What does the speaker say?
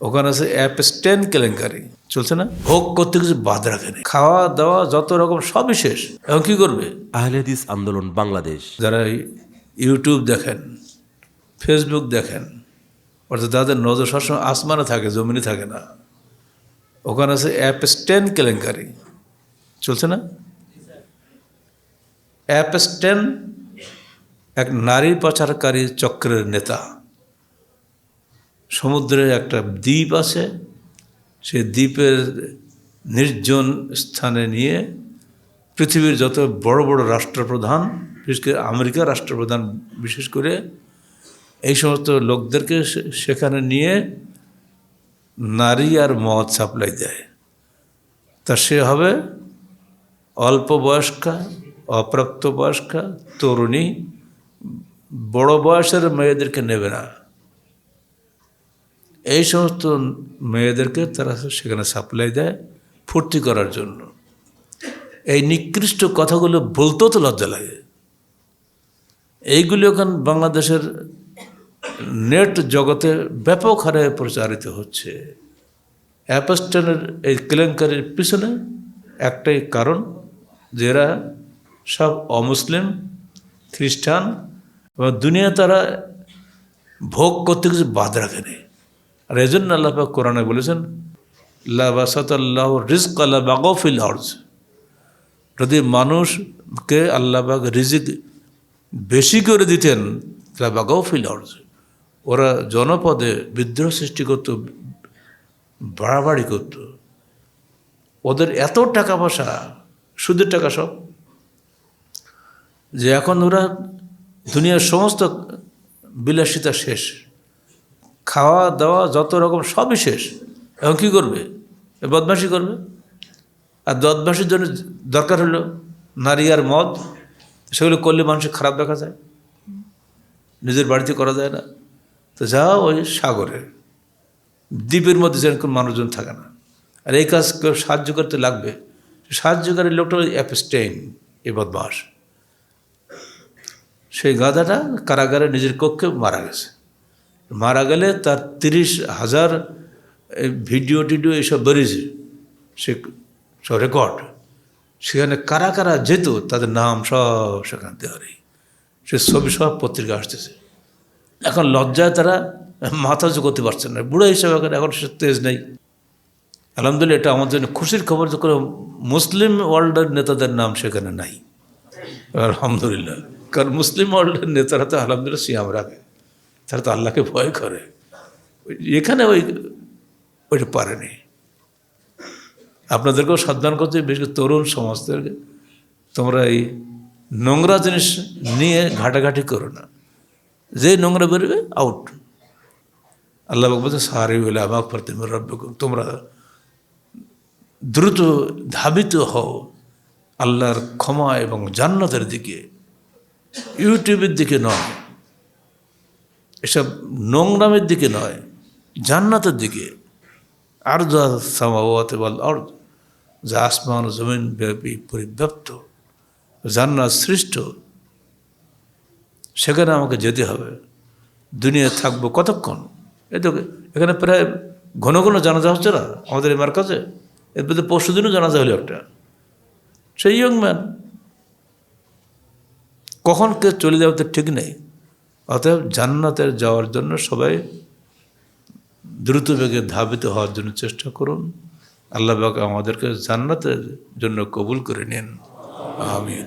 ওখানে আছে অ্যাপস্টেন কেলেঙ্কারি চলছে না, ভোগ করতে কিছু বাদ রাখেনি, খাওয়া দাওয়া যত রকম সবই শেষ। এখন কি করবে? আহলে হাদিস আন্দোলন বাংলাদেশ। যারা ইউটিউব দেখেন, ফেসবুক দেখেন, অর্থাৎ তাদের নজর সবসময় আসমানে থাকে, জমিনে থাকে না। ওখানে আছে অ্যাপস্টেন কেলেঙ্কারি চলছে না। অ্যাপস্টেন এক নারী পাচারকারী চক্রের নেতা। সমুদ্রে একটা দ্বীপ আছে, সেই দ্বীপের নির্জন স্থানে নিয়ে পৃথিবীর যত বড় বড় রাষ্ট্রপ্রধান, বিশেষ করে আমেরিকার রাষ্ট্রপ্রধান বিশেষ করে, এই সমস্ত লোকদেরকে সেখানে নিয়ে নারী আর মদ সাপ্লাই দেয়। তা সে হবে অল্প বয়স্কা, অপ্রাপ্তবয়স্কা, তরুণী, বড় বয়সের মেয়েদেরকে নেবে না। এই সমস্ত মেয়েদেরকে তারা সেখানে সাপ্লাই দেয় ফুর্তি করার জন্য। এই নিকৃষ্ট কথাগুলো বলতেও তো লজ্জা লাগে। এইগুলি এখন বাংলাদেশের নেট জগতে ব্যাপক হারে প্রচারিত হচ্ছে। অ্যাপস্টেনের এই কেলেঙ্কারির পিছনে একটাই কারণ, যে এরা সব অমুসলিম, খ্রিস্টান এবং দুনিয়া তারা ভোগ করতে কিছু বাদ রাখেনি। আর এই জন্য আল্লাহ পাক কোরআনে বলেছেন, লা বাসাতাল্লাহু রিজক লা বাগাউ ফিল আরজ। যদি মানুষকে আল্লাহ পাক রিজিক বেশি করে দিতেন, লা বাগাউ ফিল আরজ, ওরা জনপদে বিদ্রোহ সৃষ্টি করত, বাড়াবাড়ি করত। ওদের এত টাকা পয়সা, সুদের টাকা সব, যে এখন ওরা দুনিয়ার সমস্ত বিলাসিতা শেষ, খাওয়া দাওয়া যত রকম সবই শেষ। এখন কী করবে? বদমাশি করবে। আর বদমাশির জন্য দরকার হলো নারী আর মদ। সেগুলো করলে মানুষের খারাপ দেখা যায়, নিজের বাড়িতে করা যায় না। তো যাও ওই সাগরে, দ্বীপের মধ্যে যেরকম মানুষজন থাকে না। আর এই কাজ কেউ সাহায্য করতে লাগবে, সাহায্যকারী লোকটা ওই অ্যাপস্টেইন, এই বদমাস। সেই গাধাটা কারাগারে নিজের কক্ষে মারা গেছে। মারা গেলে তার 30,000 ভিডিও টিডিও এসব বেরিয়েছে, সে সব রেকর্ড। সেখানে কারা কারা যেত তাদের নাম সব সেখান থেকে, সে ছবি সব পত্রিকা আসতেছে। এখন লজ্জায় তারা মাথা উঁচু করতে পারছে না, বুড়ো হিসাবে এখন সে তেজ নেই। আলহামদুলিল্লাহ, এটা আমাদের জন্য খুশির খবর যে কোনো মুসলিম ওয়ার্ল্ডের নেতাদের নাম সেখানে নাই, আলহামদুলিল্লাহ। কারণ মুসলিম ওয়ার্ল্ডের নেতারা তো আলহামদুলিল্লাহ সিয়াম রাখে, তারা তো আল্লাহকে ভয় করে। এখানে ওইটা পারেনি। আপনাদেরকেও সাবধান করতে, বিশেষ করে তরুণ সমাজদেরকে, তোমরা এই নোংরা জিনিস নিয়ে ঘাটাঘাটি করো না। যে নোংরা বেরোবে আউট। আল্লাহ বলছে সারি বলে আমাক প্রতি রব্বকুম, তোমরা দ্রুত ধাবিত হও আল্লাহর ক্ষমা এবং জান্নাতের দিকে, ইউটিউবের দিকে নয়, এসব নোংরামের দিকে নয়, জান্নাতের দিকে। আর যা সামাওয়াতে বল, আর যা আসমান জমিন ব্যাপী পরিব্যাপ্ত, জান্নাত সৃষ্ট, সেখানে আমাকে যেতে হবে। দুনিয়া থাকবো কতক্ষণ? এই তো এখানে প্রায় ঘন ঘন জানাজা হচ্ছে না আমাদের এই মার্কাজে। এর মধ্যে পরশু দিনও জানাজা হলো একটা, সেই ইয়ং ম্যান। কখন কে চলে যাবে তো ঠিক নেই। অতএব জান্নাতের যাওয়ার জন্য সবাই দ্রুত বেগে ধাবিত হওয়ার জন্য চেষ্টা করুন। আল্লাহ পাক আমাদেরকে জান্নাতের জন্য কবুল করে নিন, আমিন।